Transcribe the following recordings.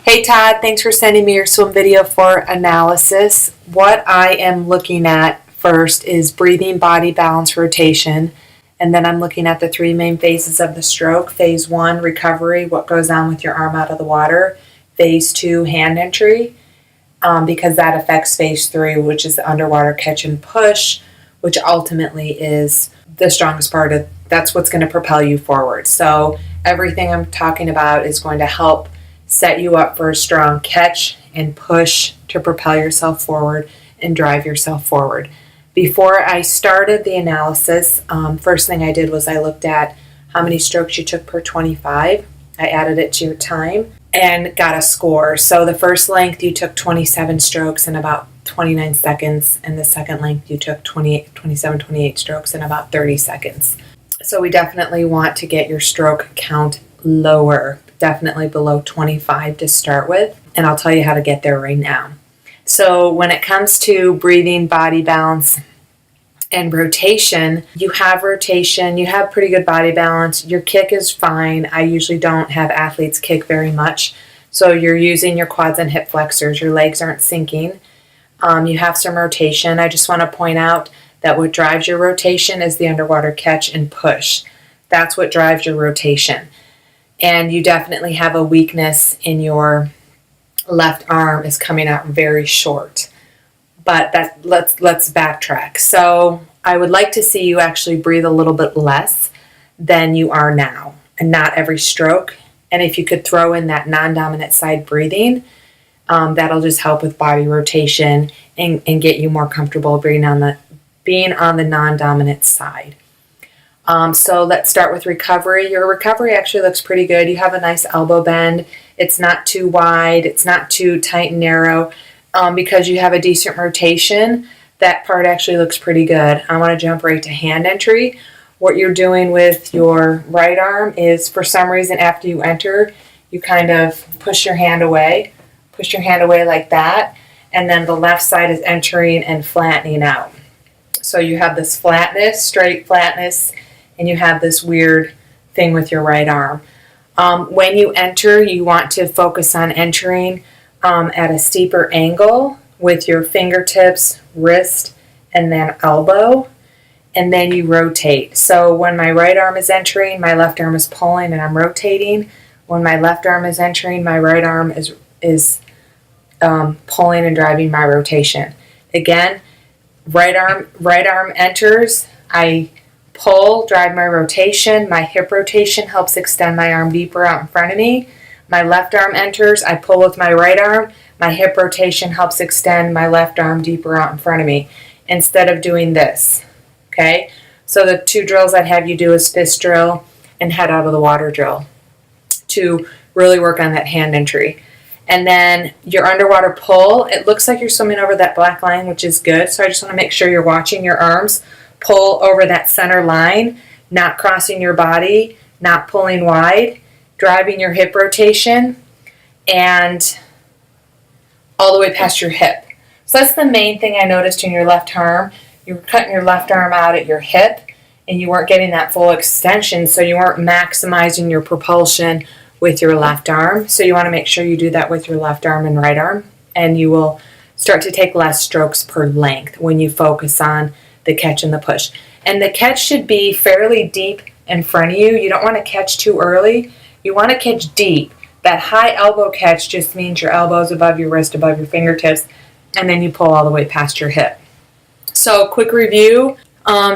Hey Todd, thanks for sending me your swim video for analysis. What I am looking at first is breathing, body balance, rotation, and then I'm looking at the three main phases of the stroke. Phase 1, recovery, what goes on with your arm out of the water. Phase 2, hand entry, because that affects phase 3, which is the underwater catch and push, which ultimately is the strongest part of, that's what's going to propel you forward. So everything I'm talking about is going to help set you up for a strong catch and push to propel yourself forward and drive yourself forward. Before I started the analysis, first thing I did was I looked at how many strokes you took per 25. I added it to your time and got a score. So the first length you took 27 strokes in about 29 seconds, and the second length you took 28 strokes in about 30 seconds. So we definitely want to get your stroke count lower, definitely below 25 to start with, and I'll tell you how to get there right now. So when it comes to breathing, body balance, and rotation, you have pretty good body balance, your kick is fine. I usually don't have athletes kick very much, so you're using your quads and hip flexors, your legs aren't sinking. You have some rotation. I just want to point out that what drives your rotation is the underwater catch and push. That's what drives your rotation. And you definitely have a weakness in your left arm is coming out very short. But let's backtrack. So I would like to see you actually breathe a little bit less than you are now, and not every stroke. And if you could throw in that non-dominant side breathing, that'll just help with body rotation and get you more comfortable being on the non-dominant side. So let's start with recovery. Your recovery actually looks pretty good. You have a nice elbow bend. It's not too wide. It's not too tight and narrow. Because you have a decent rotation, that part actually looks pretty good. I want to jump right to hand entry. What you're doing with your right arm is, for some reason, after you enter, you kind of push your hand away like that, and then the left side is entering and flattening out. So you have this flatness, straight flatness, and you have this weird thing with your right arm. When you enter, you want to focus on entering at a steeper angle with your fingertips, wrist, and then elbow, and then you rotate. So when my right arm is entering, my left arm is pulling and I'm rotating. When my left arm is entering, my right arm is pulling and driving my rotation. Again, right arm enters, I pull, drive my rotation. My hip rotation helps extend my arm deeper out in front of me. My left arm enters, I pull with my right arm. My hip rotation helps extend my left arm deeper out in front of me instead of doing this. Okay? So the two drills I'd have you do is fist drill and head out of the water drill to really work on that hand entry. And then your underwater pull, it looks like you're swimming over that black line, which is good. So I just want to make sure you're watching your arms pull over that center line, not crossing your body, not pulling wide, driving your hip rotation, and all the way past your hip. So that's the main thing I noticed in your left arm. You were cutting your left arm out at your hip, and you weren't getting that full extension, so you weren't maximizing your propulsion with your left arm. So you want to make sure you do that with your left arm and right arm, and you will start to take less strokes per length when you focus on the catch and the push. And the catch should be fairly deep in front of you. You don't want to catch too early. You want to catch deep. That high elbow catch just means your elbows above your wrist, above your fingertips, and then you pull all the way past your hip. So quick review,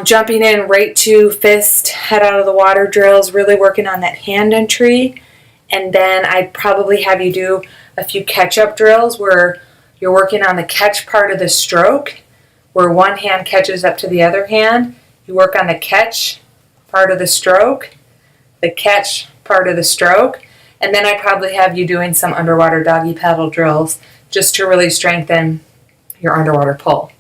jumping in right to fist, head out of the water drills, really working on that hand entry. And then I'd probably have you do a few catch-up drills where you're working on the catch part of the stroke, where one hand catches up to the other hand. You work on the catch part of the stroke, the catch part of the stroke, and then I'd probably have you doing some underwater doggy paddle drills just to really strengthen your underwater pull.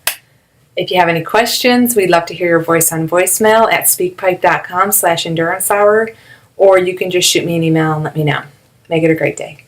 If you have any questions, we'd love to hear your voice on voicemail at speakpipe.com/endurance hour, or you can just shoot me an email and let me know. Make it a great day.